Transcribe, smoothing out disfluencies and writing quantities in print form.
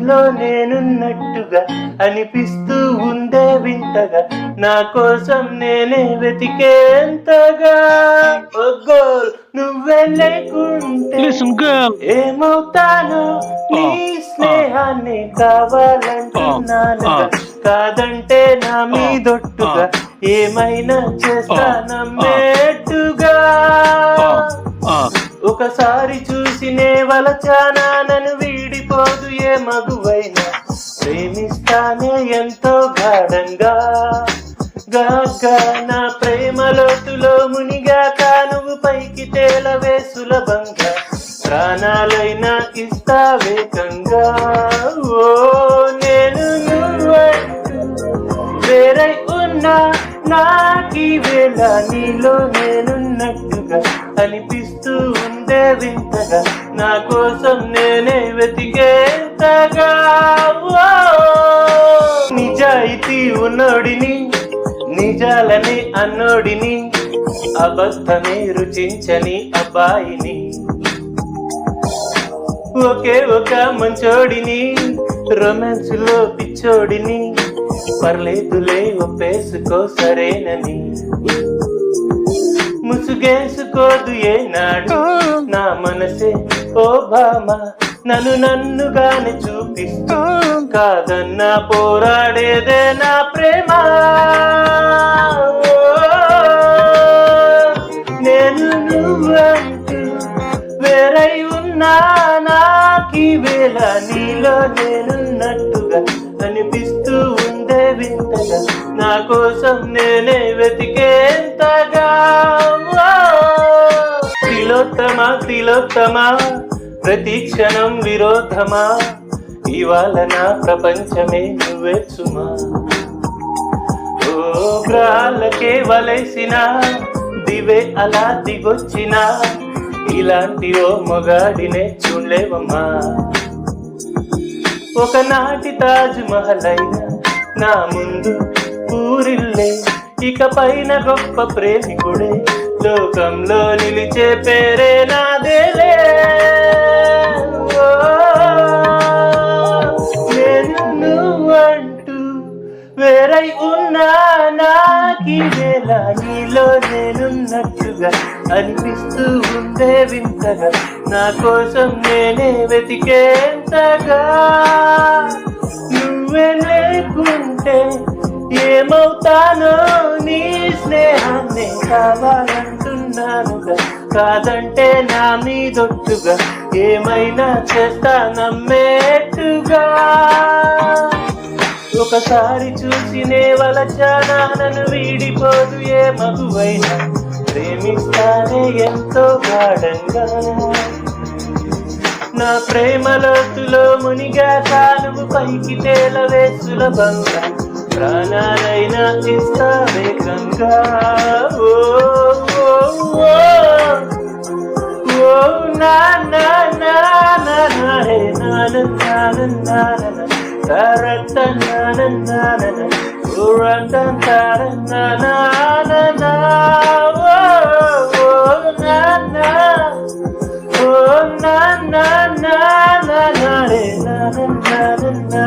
నీలో నేనున్నట్టుగా అనిపిస్తూ ఉందే వింతగా, నా కోసం నేనే వెతికేంతగా. ఓ గర్ల్ నువ్వే లేకుంటే ఏమవుతానో, నీ స్నేహాన్ని కావాలంటున్నానుగా, కాదంటే నా మీదొట్టుగా ఏమైనా చేస్తానమ్మేట్టుగా. ఒకసారి చూసినే వలచానా, నన్ను వీడిపోదు ఏ మగువైనా, ప్రేమిస్తానే ఎంతో గాఢంగా. గాగా నా ప్రేమ లోతులో మునిగాక నువ్వు పైకి తేలవే సులభంగా, ప్రాణాలైనా ఇస్తా వేగంగా. ఓ నేను నువ్వంటూ వేరై ఉన్నా, నాకీ వేళ నీలో నేనున్నట్టుగా అనిపిస్తూ ఉందే వింతగా, నా కోసం నేనే వెతికేంతగా. నిజాయితీ ఉన్నోడిని, నిజాలని అన్నోడిని, అబద్ధమే రుచించని అబ్బాయిని, ఒకే ఒక మంచోడిని, రొమాన్స్ లో పిచ్చోడిని, పర్లేదులే ఒప్పేసుకో సరేనని. ముసుగేసుకోదు ఏనాడు నా మనసే ఓ భామ, నన్నుగానే చూపిస్తూ కాదన్నా పోరాడేదే నా ప్రేమ. నేను నువ్వంటూ వేరై ఉన్నా, నాకీ వేళ నీలో నేనున్నట్టుగా అనిపిస్తూ ఉందే వింతగా, నా కోసం నేనే వెతికేంతగా. తిలోత్తమా తిలోత్తమా ప్రతి క్షణం విరోధమా, ఇవాళ నా ప్రపంచమే నువ్వే సుమా. ఓ గ్రహాలకే వలసిన దివే అలా దిగొచ్చిన, ఇలాంటి ఓ మొగాడినే చూడలేవమ్మా. ఒకనాటి తాజ్ మహల్ అయినా నా ముందు ఊరిల్లే, ఇక పైన గొప్ప ప్రేమికుడే లోకంలో నిలిచే పేరే నాదేలే. నేను నువ్వంటూ వేరై ఉన్నా, నాకీ వేళ నీలో నేనున్నట్టుగా అనిపిస్తూ ఉందే వింతగా, నా కోసం నేనే వెతికేంతగా. నువ్వే లేకుంటే ఏమవుతానో, నీ స్నేహాన్ని కావాలంటున్నానుగా, కాదంటే నా మీదొట్టుగా ఏమైనా చేస్తానమ్మేట్టుగా. ఒకసారి చూసినే వలచానా, నన్ను వీడిపోదు ఏ మగువైనా, ప్రేమిస్తానే ఎంతో గాఢంగా. నా ప్రేమ లోతులో మునిగాక నువ్వు పైకి తేలవే సులభంగా, ప్రాణాలైనా ఇస్తా వేగంగా. ఓ ఓ ఓ ఓ నా నా నా నా నా హే నా నా నా నా నా తరత నా నా నా నా ఉరంత తర నా నా నా నా. ఓ ఓ నా నా ఓ నా నా నా నా నా హే నా నా నా నా నా.